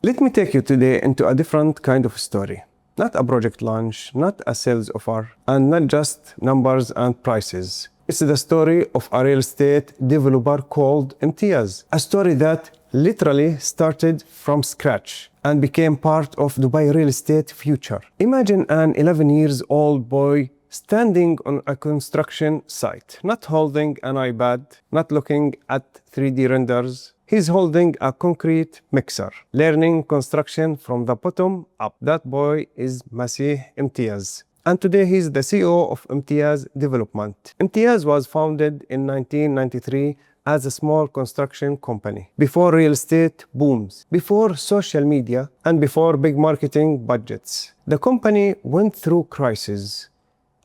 Let me take you today into a different kind of story. Not a project launch, not a sales offer, and not just numbers and prices. It's the story of a real estate developer called Imtiaz. A story that literally started from scratch and became part of Dubai real estate future. Imagine an 11-year-old boy standing on a construction site, not holding an iPad, not looking at 3D renders. He's holding a concrete mixer, learning construction from the bottom up. That boy is Masih Imtiaz. And today he's the CEO of Imtiaz Development. Imtiaz was founded in 1993 as a small construction company. Before real estate booms, before social media, and before big marketing budgets. The company went through crises,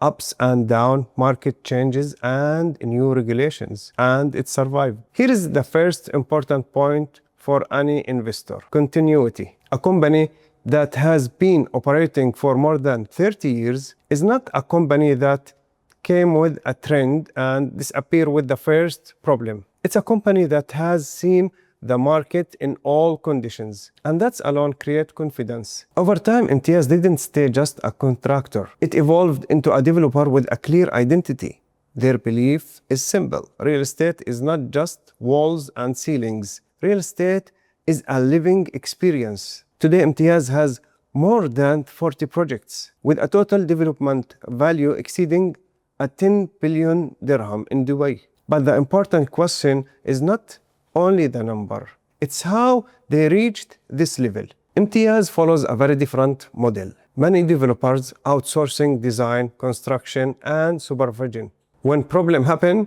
ups and down, market changes, and new regulations, and it survived. Here is the first important point for any investor: continuity. A company that has been operating for more than 30 years is not a company that came with a trend and disappeared with the first problem. It's a company that has seen the market in all conditions, and that's alone creates confidence. Over time, Imtiaz didn't stay just a contractor. It evolved into a developer with a clear identity. Their belief is simple. Real estate is not just walls and ceilings. Real estate is a living experience. Today, Imtiaz has more than 40 projects with a total development value exceeding a 10 billion dirham in Dubai. But the important question is not only the number. It's how they reached this level. Imtiaz follows a very different model. Many developers outsourcing design, construction, and supervision. When problems happen,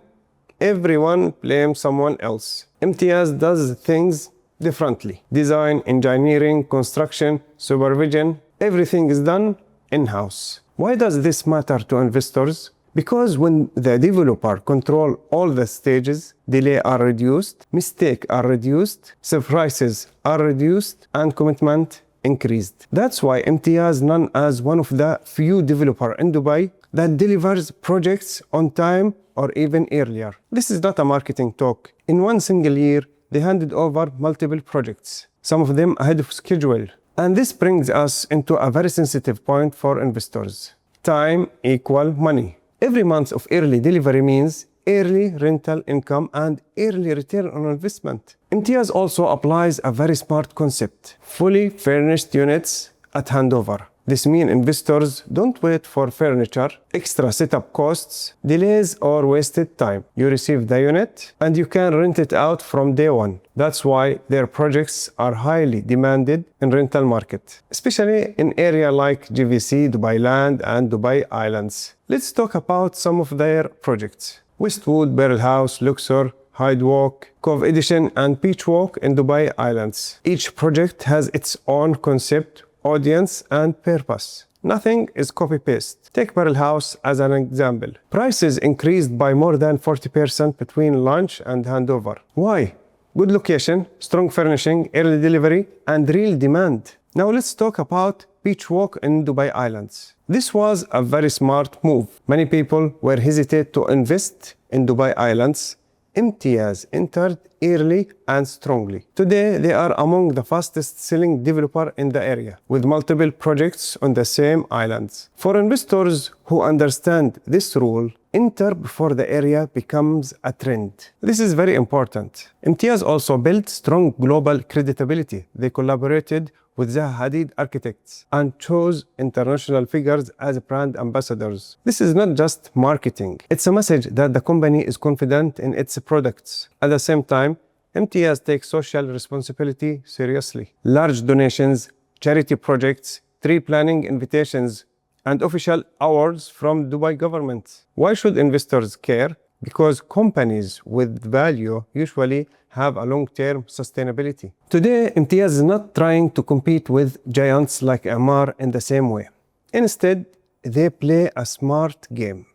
everyone blames someone else. Imtiaz does things differently. Design, engineering, construction, supervision, everything is done in-house. Why does this matter to investors? Because when the developer controls all the stages, delays are reduced, mistakes are reduced, surprises are reduced, and commitment increased. That's why Imtiaz is known as one of the few developers in Dubai that delivers projects on time or even earlier. This is not a marketing talk. In one single year, they handed over multiple projects, some of them ahead of schedule. And this brings us into a very sensitive point for investors. Time equals money. Every month of early delivery means early rental income and early return on investment. Imtiaz also applies a very smart concept: fully furnished units at handover. This means investors don't wait for furniture, extra setup costs, delays, or wasted time. You receive the unit and you can rent it out from day one. That's why their projects are highly demanded in rental market, especially in areas like GVC, Dubai Land, and Dubai Islands. Let's talk about some of their projects. Westwood, Barrel House, Luxor, Hyde Walk, Cove Edition, and Beach Walk in Dubai Islands. Each project has its own concept, audience, and purpose. Nothing is copy-paste. Take Barrel House as an example. Prices increased by more than 40% between launch and handover. Why? Good location, strong furnishing, early delivery, and real demand. Now let's talk about Beach Walk in Dubai Islands. This was a very smart move. Many people were hesitant to invest in Dubai Islands. Imtiaz entered early and strongly. Today, they are among the fastest-selling developers in the area, with multiple projects on the same islands. For investors who understand this rule, enter before the area becomes a trend. This is very important. Imtiaz also built strong global credibility. They collaborated with the Hadid architects and chose international figures as brand ambassadors. This is not just marketing. It's a message that the company is confident in its products. At the same time, Imtiaz takes social responsibility seriously. Large donations, charity projects, tree planting invitations, and official awards from Dubai government. Why should investors care? Because companies with value usually have a long-term sustainability. Today, Imtiaz is not trying to compete with giants like Amar in the same way. Instead, they play a smart game.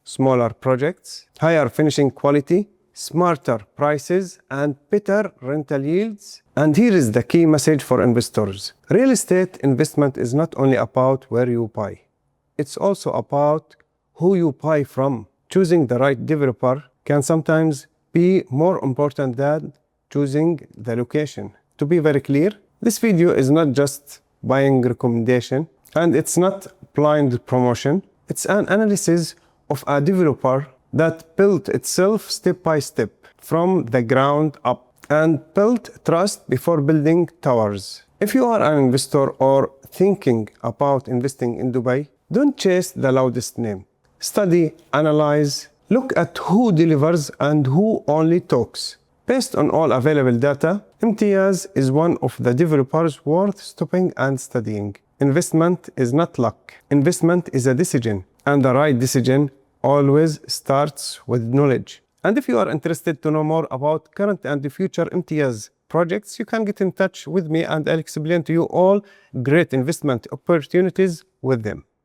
Smaller projects, higher finishing quality, smarter prices, and better rental yields. And here is the key message for investors. Real estate investment is not only about where you buy. It's also about who you buy from. Choosing the right developer can sometimes be more important than choosing the location. To be very clear, This video is not just buying recommendation, and it's not blind promotion. It's an analysis of a developer that built itself step by step from the ground up and built trust before building towers. If you are an investor or thinking about investing in Dubai, don't chase the loudest name. Study, analyze, look at who delivers and who only talks. Based on all available data, Imtiaz is one of the developers worth stopping and studying. Investment is not luck. Investment is a decision, and the right decision always starts with knowledge. And if you are interested to know more about current and future Imtiaz projects, you can get in touch with me and I'll explain to you all great investment opportunities with them.